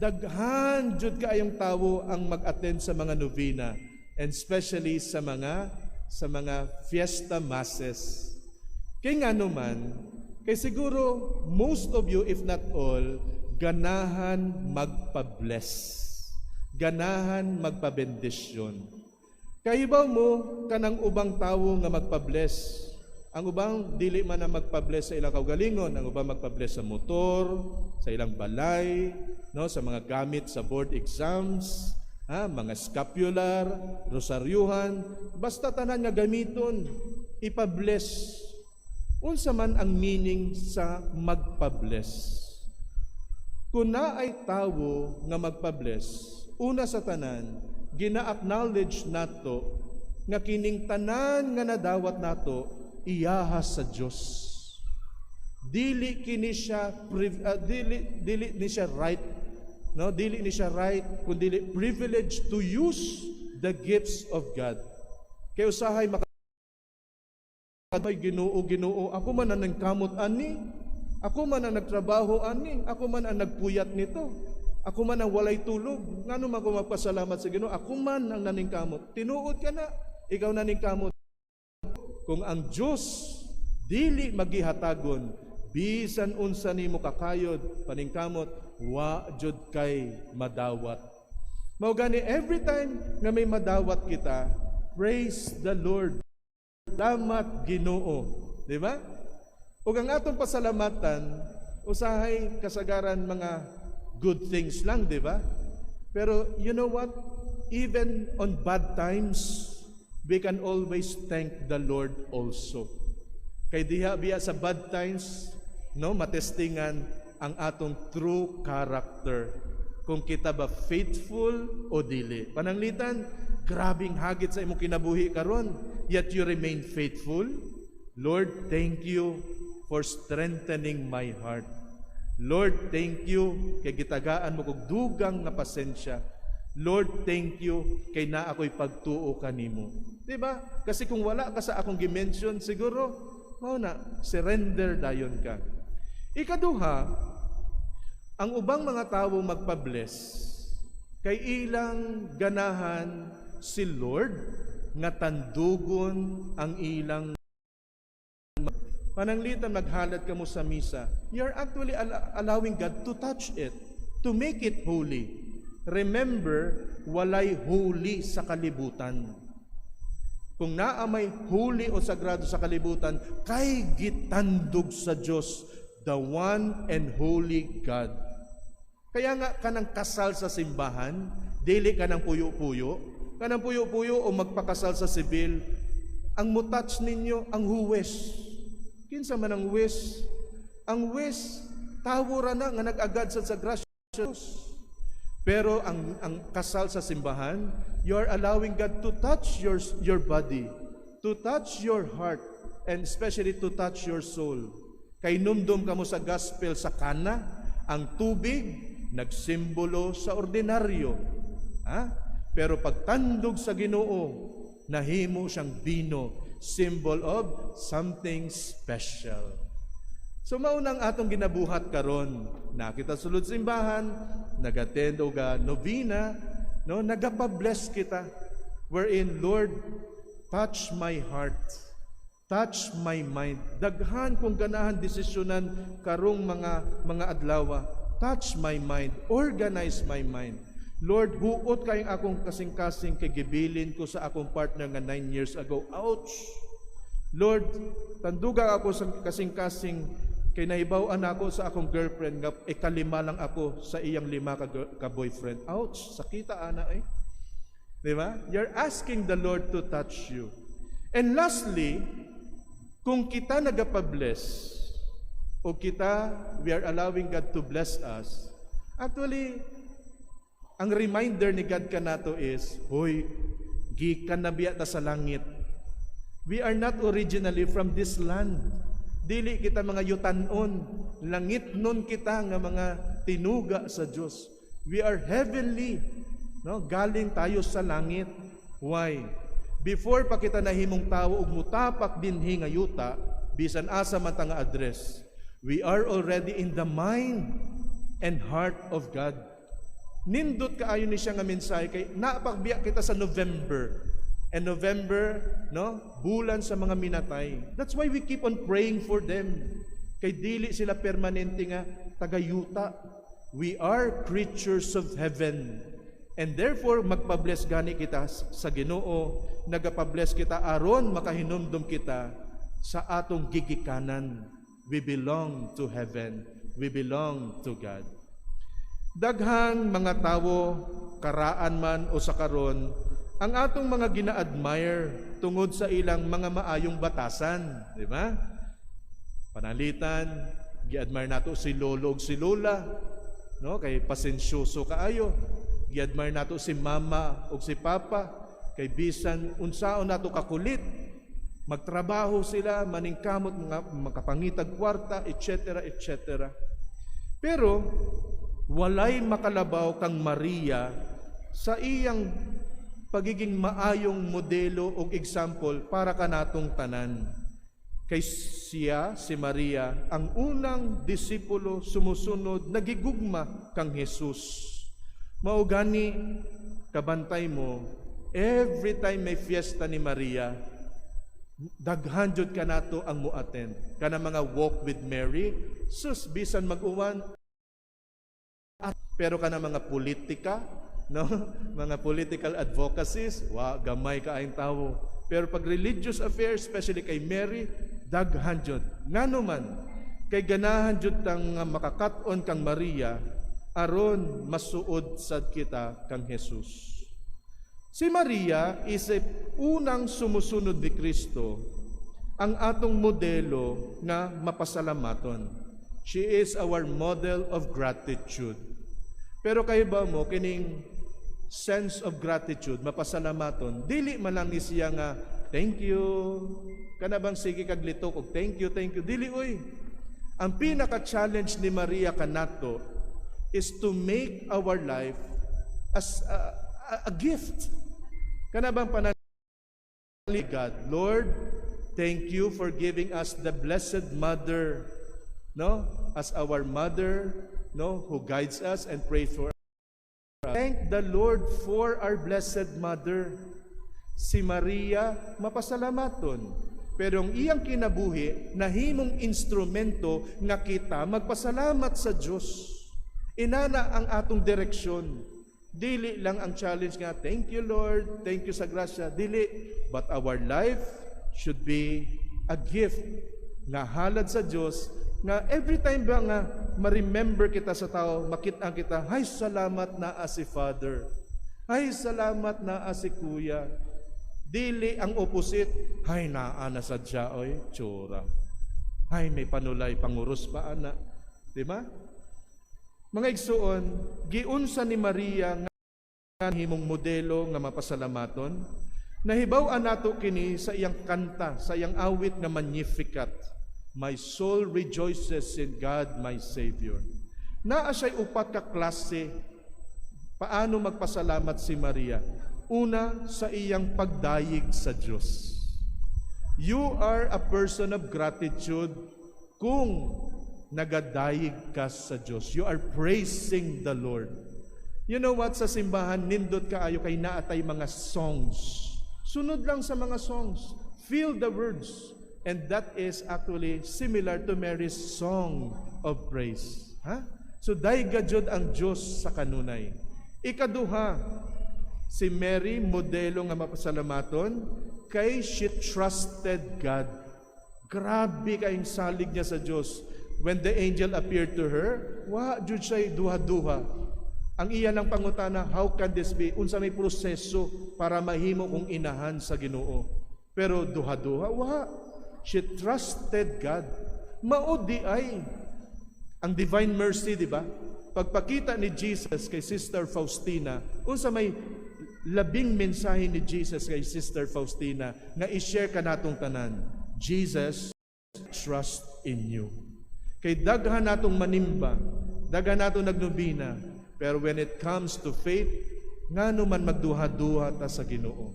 daghan jud kaayong tawo ang mag-attend sa mga novena, and especially sa mga fiesta masses. Kay nga naman, kay siguro most of you, if not all, ganahan magpa-bless, ganahan magpa-bendisyon. Kaibaw mo kanang ubang tawo nga magpa-bless. Ang ubang dili man na magpa-bless sa ilang kaugalingon, ang ubang magpa-bless sa motor, sa ilang balay, no, sa mga gamit sa board exams, mga scapular, rosaryuhan, basta tanan nga gamiton, ipa-bless. Unsa man ang meaning sa magpa-bless? Kung na ay tawo nga magpa-bless, una sa tanan, gina-acknowledge nato nga kining tanan nga nadawat nato iyahas sa Dios. Dili kini siya dili ni siya right, no, dili ni siya right kundi privilege to use the gifts of God. Kay usahay makabay Ginoo, ako man ang nagkamot ani, ako man ang nagtrabaho ani, ako man ang nagpuyat nito, ako man ang walay tulog, ngano man ko magpasalamat sa Ginoo, ako man ang naningkamot. Tinuod ka na, ikaw naningkamot. Kung ang Diyos dili magihatagon, bisan unsa nimo kakayod paningkamot, wa jud kay madawat. Mao gani every time nga may madawat kita, praise the Lord. Salamat Ginoo, di ba? Ug ang atong pasalamatan usahay kasagaran mga good things lang, di ba? Pero you know what? Even on bad times, we can always thank the Lord also. Kay diha biya sa bad times, no, matestingan ang atong true character. Kung kita ba faithful o dili. Pananglitan, grabing hagit sa imong kinabuhi karon, yet you remain faithful. Lord, thank you for strengthening my heart. Lord, thank you kay gitagaan mo kog dugang nga pasensya. Lord, thank you kay naa ako'y pagtuo kanimo. Diba? Kasi kung wala ka sa akong gimension, siguro, mao na, surrender dayon ka. Ikaduha, ang ubang mga tawo magpa-bless, kay ilang ganahan si Lord, nga tandugon ang ilang pananglitan maghalad ka mo sa misa. You're actually allowing God to touch it, to make it holy. Remember, walay holy sa kalibutan. Kung naa may holy o sagrado sa kalibutan, kay gitandog sa Diyos, the one and holy God. Kaya nga kanang kasal sa simbahan, dili kanang puyo-puyo, kanang puyo-puyo o magpakasal sa sibil, ang mutouch ninyo ang huwes. Kinsa man ang huwes? Ang huwes, tawura na nga nag-agad sa grasya Diyos. Pero ang kasal sa simbahan, you are allowing God to touch your body, to touch your heart, and especially to touch your soul. Kay numdum ka mo sa gospel sa kana, ang tubig nagsimbolo sa ordinaryo. Pero pagtandog sa Ginoo, nahimo siyang bino, symbol of something special. So maunang atong ginabuhat karon, nakita sulod simbahan, nag-attend og novena, no, nagapa-bless kita, wherein Lord, touch my heart, touch my mind. Daghan kung ganahan desisyonan karong mga adlaw, touch my mind, organize my mind. Lord, huot kayong akong kasing-kasing kay gibilin ko sa akong partner nga 9 years ago. Ouch! Lord, tanduga ako sa kasing-kasing kay nahibaw-an ako sa akong girlfriend nga ikalima lang ako sa iyang 5 ka boyfriend. Ouch! Sakita ana eh. Di ba? You're asking the Lord to touch you. And lastly, kung kita nagapa-bless o we are allowing God to bless us, actually, ang reminder ni God kanato is, hoy, gikan na biya ta sa langit. We are not originally from this land. Dili kita mga yutanon, langit nun kita nga mga tinuga sa Dios. We are heavenly, no? Galing tayo sa langit. Why? Before pa kita nahimong tao ug mutapak dinhi nga yuta, bisan asa man ta nga address, we are already in the mind and heart of God. Nindot kaayo ni siya nga mensahe kay napagbiya kita sa November. And November, no, bulan sa mga minatay. That's why we keep on praying for them. Kay dili sila permanente nga tagayuta. We are creatures of heaven. And therefore, magpa-bless gani kita sa Ginoo, nagapa-bless kita aron makahinumdum kita sa atong gigikanan. We belong to heaven. We belong to God. Daghang mga tawo, karaan man o sa karon, ang atong mga gina-admire tungod sa ilang mga maayong batasan, di ba? Panalitan, gi-admire nato si lolo ug si lola, no? Kay pasensyoso kaayo. Gi-admire nato si mama ug si papa, kay bisan unsaon nato kakulit. Magtrabaho sila, maningkamot, makapangitag kwarta, etc., etc. Pero walay makalabaw kang Maria sa iyang pagiging maayong modelo o example para kanatong tanan. Kay siya, si Maria, ang unang disipulo sumusunod, nagigugma kang Jesus. Mao gani, kabantay mo, every time may fiesta ni Maria, daghan jud ka nato ang muattend. Kana mga walk with Mary, sus, bisan mag-uwan, pero kana mga politika, no? Mga political advocacies, gamay ka aing tawo. Pero pag religious affairs, especially kay Mary, daghan jud. Ngano man, kay ganahan jud tang makakat-on kang Maria, aron masuod sad kita kang Jesus. Si Maria is unang sumusunod ni Kristo, ang atong modelo nga mapasalamaton. She is our model of gratitude. Pero kayo ba mo, kining sense of gratitude, mapasalamaton, dili man lang ni siya nga, thank you, kana bang sige kaglitok, og thank you, dili oy. Ang pinaka-challenge ni Maria kanato is to make our life as a gift. Kana bang panalangin God, Lord, thank you for giving us the Blessed Mother, no, as our mother, no, who guides us and prays for us. Thank the Lord for our Blessed Mother. Si Maria, mapasalamaton. Pero ang iyang kinabuhi, nahimong instrumento nga kita magpasalamat sa Diyos. Inana ang atong direksyon. Dili lang ang challenge nga, thank you Lord, thank you sa grasya. Dili, but our life should be a gift nga halad sa Diyos, nga every time ba nga ma-remember kita sa tao, makita kita, ay salamat na si Father, ay salamat na si Kuya. Dili ang opposite, ay naana sa dya, oy, tsura. Ay may panulay, panguros pa ana. Di ba? Mga igsuon, giunsa ni Maria nga himong modelo nga mapasalamaton, nahibaw-an nato kini sa iyang kanta, sa iyang awit nga Magnificat. My soul rejoices in God, my Savior. Naa siya'y upat ka klase paano magpasalamat si Maria. Una, sa iyang pagdayig sa Diyos. You are a person of gratitude kung nagadayig ka sa Diyos. You are praising the Lord. You know what? Sa simbahan, nindot kaayo kay naatay mga songs. Sunod lang sa mga songs. Feel the words. And that is actually similar to Mary's song of praise. So, dayga jud ang Diyos sa kanunay. Ikaduha, si Mary, modelo nga mapasalamaton, kay she trusted God. Grabe kayong salig niya sa Diyos. When the angel appeared to her, jud siya'y duha-duha. Ang iya lang pangutana, how can this be? Unsa may proseso para mahimo kong inahan sa Ginoo. Pero duha-duha, she trusted God. Maudi ay ang divine mercy, di ba? Pagpakita ni Jesus kay Sister Faustina, unsa may labing mensahe ni Jesus kay Sister Faustina nga i-share ka natong tanan. Jesus, trust in you. Kay daghan natong manimba, daghan natong nagnubina, pero when it comes to faith, ngano man magduha-duha ta sa Ginoo.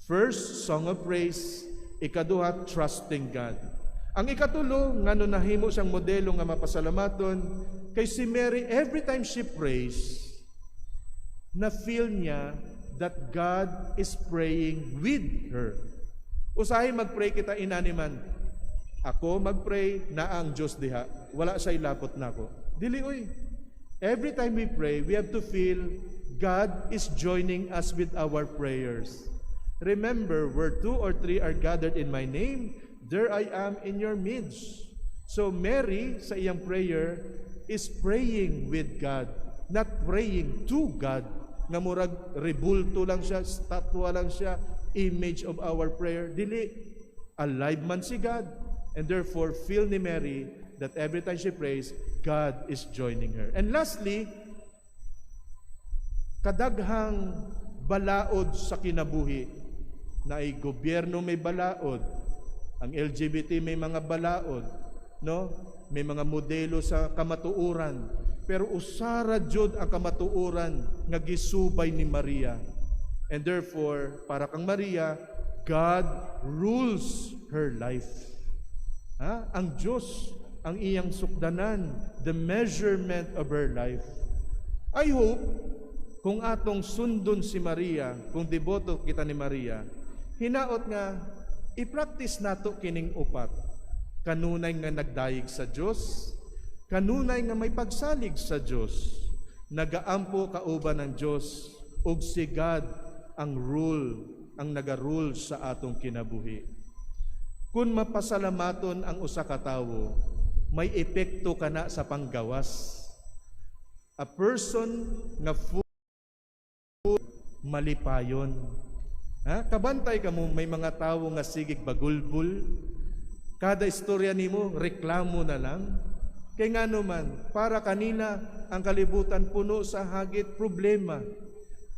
First, song of praise. Ikaduha, trusting God. Ang ikatulo, ngano nahimo siyang modelo nga mapasalamaton, kay si Mary, every time she prays, na feel niya that God is praying with her. Usahay mag-pray kita inaniman. Ako mag-pray na ang Diyos diha. Wala siya ilapot na ako. Dili, oy. Every time we pray, we have to feel God is joining us with our prayers. Remember, where 2 or 3 are gathered in my name, there I am in your midst. So Mary, sa iyang prayer, is praying with God, not praying to God. Nga murag rebulto lang siya, statwa lang siya, image of our prayer. Dili, alive man si God. And therefore, feel ni Mary that every time she prays, God is joining her. And lastly, kadaghang balaod sa kinabuhi, na ay gobyerno may balaod, ang LGBT may mga balaod, no? May mga modelo sa kamatuuran, pero usara jud ang kamatuuran nga gisubay ni Maria. And therefore, para kang Maria, God rules her life. Ang Diyos ang iyang sukdanan, the measurement of her life. I hope, kung atong sundon si Maria, kung deboto kita ni Maria, hinaot nga, i-practice nato kining upat. Kanunay nga nagdayeg sa Diyos, kanunay nga may pagsalig sa Diyos, nagaampo kauban ng Diyos, ug si God ang nagarule sa atong kinabuhi. Kung mapasalamaton ang usa ka tawo, may epekto kana sa panggawas. A person nga full malipayon. Kabantay ka mo, may mga tawo nga sigig bagulbul. Kada istorya nimo reklamo na lang. Kay nga naman, para kanina ang kalibutan puno sa hagit problema.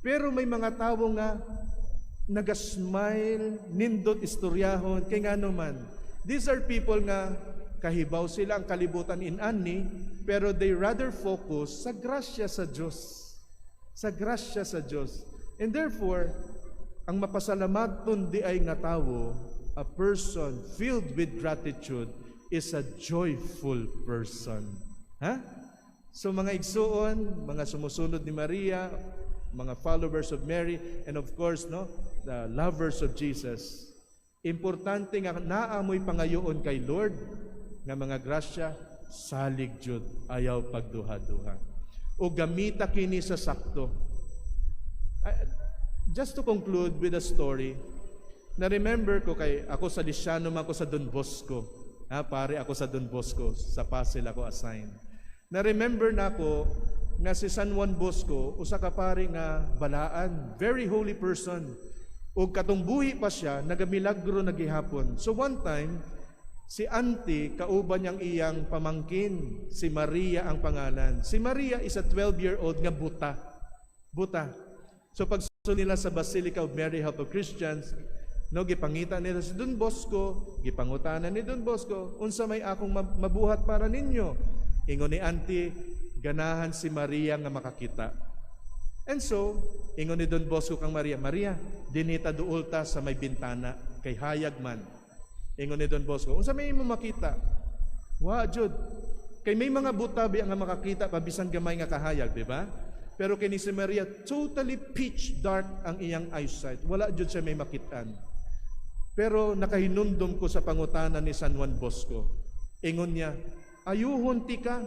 Pero may mga tawo nga nagasmile, nindot istoryahon, kay nga naman. These are people nga kahibaw sila ang kalibutan inani, pero they rather focus sa grasya sa Diyos. Sa grasya sa Diyos. And therefore, ang mapasalamaton di ay nga tawo, a person filled with gratitude is a joyful person. So mga igsuon, mga sumusunod ni Maria, mga followers of Mary, and of course, the lovers of Jesus, importante nga naamoy pangayoon kay Lord, nga mga grasya, salig jud, ayaw pagduha-duha. O gamita kini sa sakto. Just to conclude with a story, na-remember ko kay ako sa Lisianum, ako sa Don Bosco. Pare ako sa Don Bosco, sa Pasig ako assign. Na-remember na ako nga si San Juan Bosco, usa ka pare nga balaan, very holy person. O katong buhi pa siya, nagamilagro nagihapon. So one time, si auntie, kauban niyang iyang pamangkin, si Maria ang pangalan. Si Maria is a 12-year-old nga buta. Buta. So pagsunod nila sa Basilica of Mary Help of Christians, gipangita nila si Don Bosco, gipangutanan ni Don Bosco, unsa may akong mabuhat para ninyo? Ingon ni auntie, ganahan si Maria nga makakita. And so, ingon ni Don Bosco kang Maria, Maria, dinita duol ta sa may bintana, kay hayag man. Ingon ni Don Bosco, unsa may imo makita? Wa jud. Kay may mga butabi ang makakita pabisan gamay nga kahayag, di ba? Pero kini si Maria, totally pitch dark ang iyang eyesight. Wala jud siya may makitaan. Pero nakahinumdum ko sa pangutanan ni San Juan Bosco. Ingon niya, ayuhon ti ka,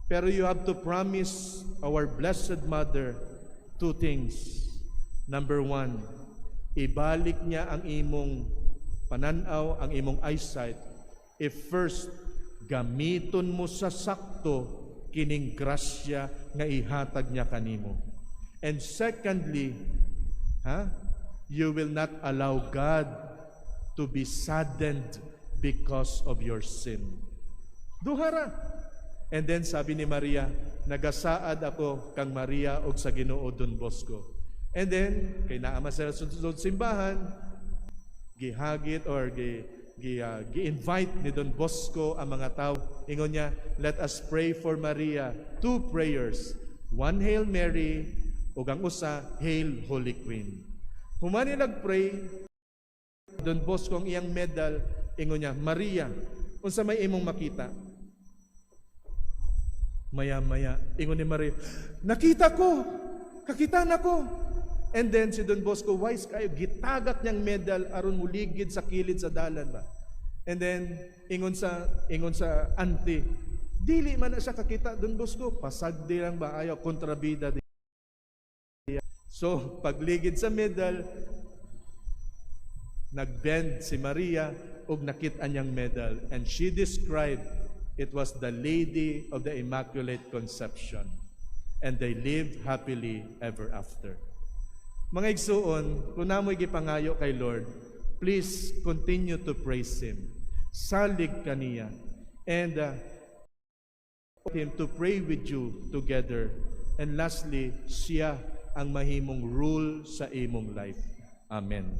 pero you have to promise our Blessed Mother 2 things. Number 1, ibalik niya ang imong pananaw, ang imong eyesight. If first, gamiton mo sa sakto kining grasya nga ihatag niya kanimo. And secondly, you will not allow God to be saddened because of your sin. Duhara. And then sabi ni Maria, nagasaad ako kang Maria og sa Ginoo Don Bosco. And then, kay naama sa sunod simbahan, gihagit or gi-invite ni Don Bosco ang mga tao. Ingon niya, let us pray for Maria. 2 prayers. 1 Hail Mary, ug ang usa, Hail Holy Queen. Humani nag-pray, Don Bosco ang iyang medal, ingon niya, Maria, unsa may imong makita? Maya-maya, ingon ni Maria, nakita ko, Kakita na ko. And then si Don Bosco, wise kayo, gitagak niyang medal aron muligid sa kilid sa dalan ba. And then ingon sa auntie, dili man na siya kakita Don Bosco, pasagdi lang ba ayaw kontrabida. So pagligid sa medal, nagbend si Maria ug nakita niyang medal, and she described it was the Lady of the Immaculate Conception, and they lived happily ever after. Mga igsuon, kung namoy gipangayo kay Lord, please continue to praise Him. Salig kaniya, and Him to pray with you together. And lastly, siya ang mahimong rule sa imong life. Amen.